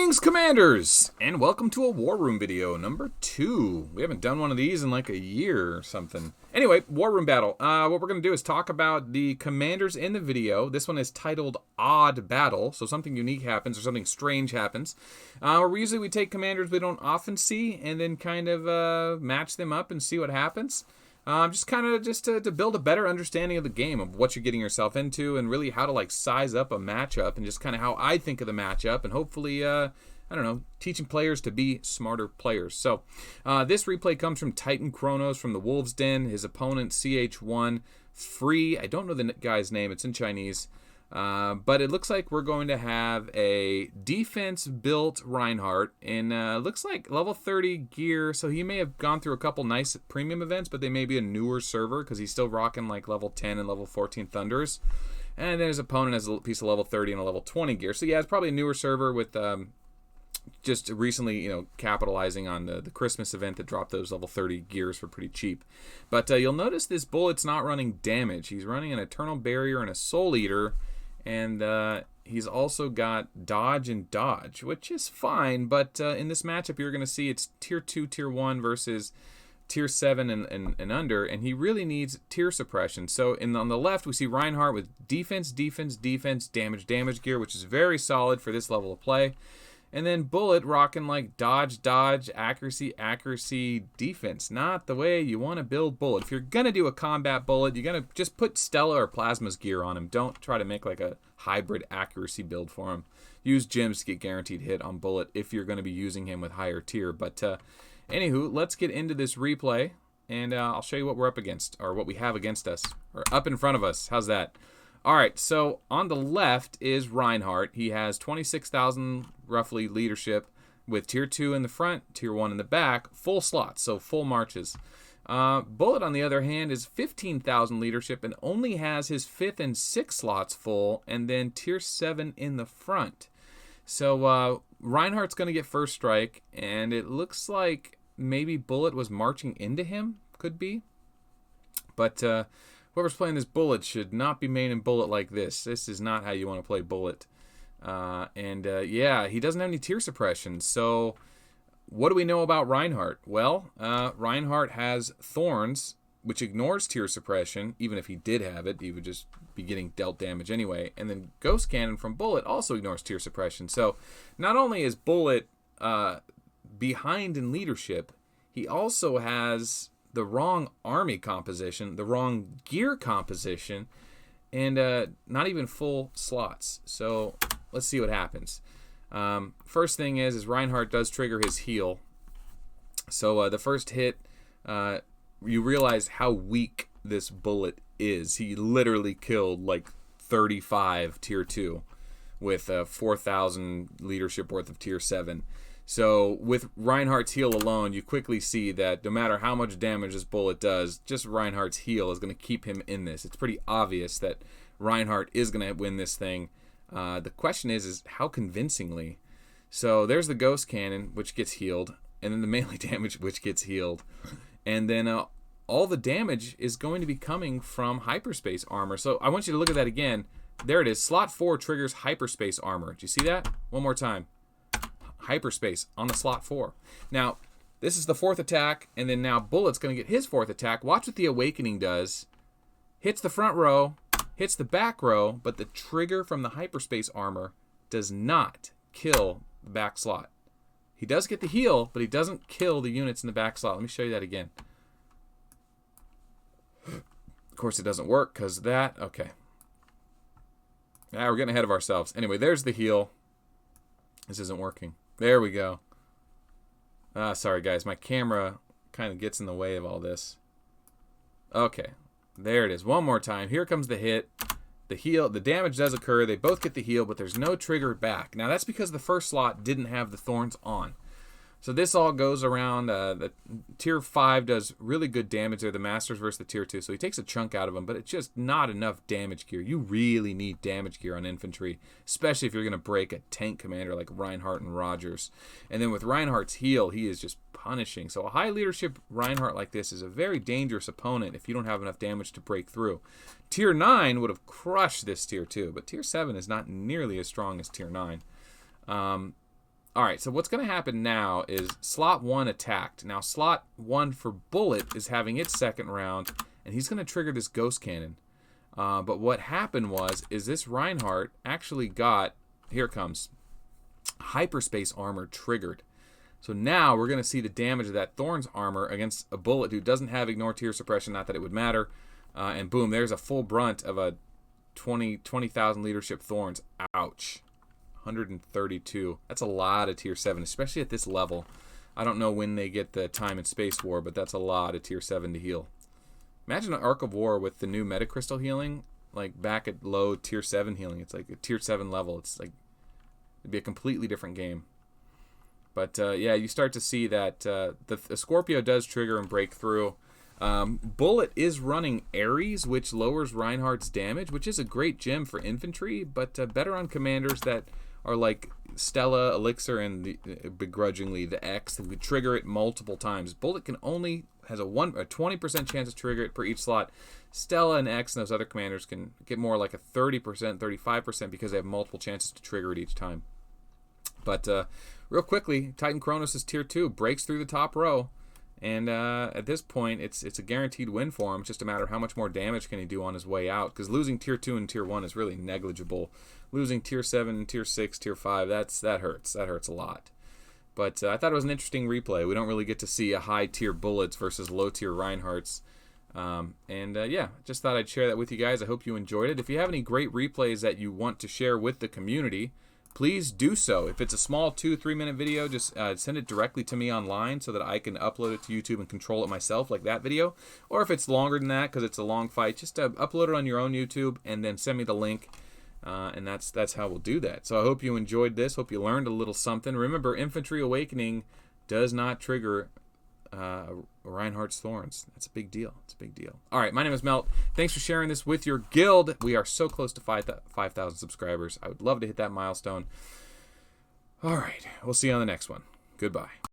Greetings, Commanders, and welcome to a War Room video, number 2. We haven't done one of these in like a year or something. Anyway, War Room battle. What we're going to do is talk about the Commanders in the video. This one is titled Odd Battle, so something unique happens or something strange happens. Usually we take Commanders we don't often see and then kind of match them up and see what happens. Just to build a better understanding of the game, of what you're getting yourself into, and really how to like size up a matchup, and just kind of how I think of the matchup, and hopefully, I don't know, teaching players to be smarter players. So this replay comes from Titan Chronos from the Wolves Den. His opponent CH1 Free. I don't know the guy's name. It's in Chinese. But it looks like we're going to have a defense-built Reinhardt in, looks like level 30 gear, so he may have gone through a couple nice premium events, but they may be a newer server, because he's still rocking like level 10 and level 14 Thunders. And then his opponent has a piece of level 30 and a level 20 gear. So yeah, it's probably a newer server with, just recently, you know, capitalizing on the Christmas event that dropped those level 30 gears for pretty cheap. But you'll notice this bullet's not running damage. He's running an Eternal Barrier and a Soul Eater. And he's also got dodge and dodge, which is fine. But in this matchup, you're going to see it's tier 2, tier 1 versus tier 7 and under. And he really needs tier suppression. So on the left, we see Reinhardt with defense, defense, defense, damage, damage gear, which is very solid for this level of play. And then Bullet rocking like dodge, dodge, accuracy, accuracy, defense. Not the way you want to build Bullet. If you're going to do a combat Bullet, you're going to just put Stella or Plasma's gear on him. Don't try to make like a hybrid accuracy build for him. Use gems to get guaranteed hit on Bullet if you're going to be using him with higher tier. But anywho, let's get into this replay. And I'll show you what we're up against, or what we have against us, or up in front of us. How's that? All right, so on the left is Reinhardt. He has 26,000 roughly leadership with tier 2 in the front, tier 1 in the back, full slots, so full marches. Bullet, on the other hand, is 15,000 leadership and only has his 5th and 6th slots full, and then tier 7 in the front. So Reinhardt's going to get first strike, and it looks like maybe Bullet was marching into him, could be. But whoever's playing this Bullet should not be maining Bullet like this. This is not how you want to play Bullet. Yeah, he doesn't have any tier suppression. So what do we know about Reinhardt? Well, Reinhardt has Thorns, which ignores tier suppression. Even if he did have it, he would just be getting dealt damage anyway. And then Ghost Cannon from Bullet also ignores tier suppression. So not only is Bullet behind in leadership, he also has the wrong army composition, the wrong gear composition, and not even full slots. So let's see what happens. First thing is Reinhardt does trigger his heal. So the first hit, you realize how weak this Bullet is. He literally killed like 35 tier 2 with 4,000 leadership worth of tier 7. So with Reinhardt's heal alone, you quickly see that no matter how much damage this Bullet does, just Reinhardt's heal is going to keep him in this. It's pretty obvious that Reinhardt is going to win this thing. The question is how convincingly. So there's the Ghost Cannon, which gets healed, and then the melee damage, which gets healed. And then all the damage is going to be coming from hyperspace armor. So I want you to look at that again. There it is. Slot 4 triggers hyperspace armor. Do you see that? One more time. Hyperspace on the slot 4. Now, this is the 4th attack, and then now Bullet's going to get his 4th attack. Watch what the Awakening does. Hits the front row, hits the back row, but the trigger from the hyperspace armor does not kill the back slot. He does get the heal, but he doesn't kill the units in the back slot. Let me show you that again. Of course, it doesn't work because of that. Okay. Now we're getting ahead of ourselves. Anyway, there's the heal. This isn't working. There we go. Sorry, guys. My camera kind of gets in the way of all this. Okay. There it is. One more time. Here comes the hit. The heal. The damage does occur. They both get the heal, but there's no trigger back. Now, that's because the first slot didn't have the Thorns on. So this all goes around. The tier 5 does really good damage there. The Masters versus the tier 2. So he takes a chunk out of them, but it's just not enough damage gear. You really need damage gear on infantry, especially if you're going to break a tank commander like Reinhardt and Rogers. And then with Reinhardt's heal, he is just punishing. So a high leadership Reinhardt like this is a very dangerous opponent if you don't have enough damage to break through. Tier 9 would have crushed this tier 2, but tier 7 is not nearly as strong as tier 9. All right, so what's going to happen now is slot 1 attacked. Now, slot 1 for Bullet is having its second round, and he's going to trigger this Ghost Cannon. But what happened is this Reinhardt actually got, here it comes, Hyperspace Armor triggered. So now we're going to see the damage of that Thorns armor against a Bullet who doesn't have Ignore Tear Suppression, not that it would matter. And boom, there's a full brunt of a 20,000 leadership Thorns. Ouch. 132. That's a lot of tier 7, especially at this level. I don't know when they get the time and space war, but that's a lot of tier 7 to heal. Imagine an Arc of War with the new Metacrystal healing, like back at low tier 7 healing. It's like a tier 7 level. It's like, it'd be a completely different game. But yeah, you start to see that the Scorpio does trigger and break through. Bullet is running Ares, which lowers Reinhardt's damage, which is a great gem for infantry, but better on commanders that are like Stella, Elixir, and begrudgingly the X, that would trigger it multiple times. Bullet can only has a 20% chance to trigger it per each slot. Stella and X and those other commanders can get more like a 30%, 35% because they have multiple chances to trigger it each time. But real quickly, Titan Kronos is tier 2, breaks through the top row. And at this point, it's a guaranteed win for him. It's just a matter of how much more damage can he do on his way out. Because losing tier 2 and tier 1 is really negligible. Losing tier 7, tier 6, tier 5, that hurts. That hurts a lot. But I thought it was an interesting replay. We don't really get to see a high tier Bullets versus low tier Reinhardts. Yeah, just thought I'd share that with you guys. I hope you enjoyed it. If you have any great replays that you want to share with the community, please do so. If it's a small 2-3 minute video, just send it directly to me online so that I can upload it to YouTube and control it myself, like that video. Or if it's longer than that because it's a long fight, just upload it on your own YouTube and then send me the link. And that's how we'll do that. So I hope you enjoyed this. Hope you learned a little something. Remember, Infantry Awakening does not trigger Reinhardt's Thorns. That's a big deal. It's a big deal. All right, my name is Melt. Thanks for sharing this with your guild. We are so close to 5,000 subscribers. I would love to hit that milestone. All right, we'll see you on the next one. Goodbye.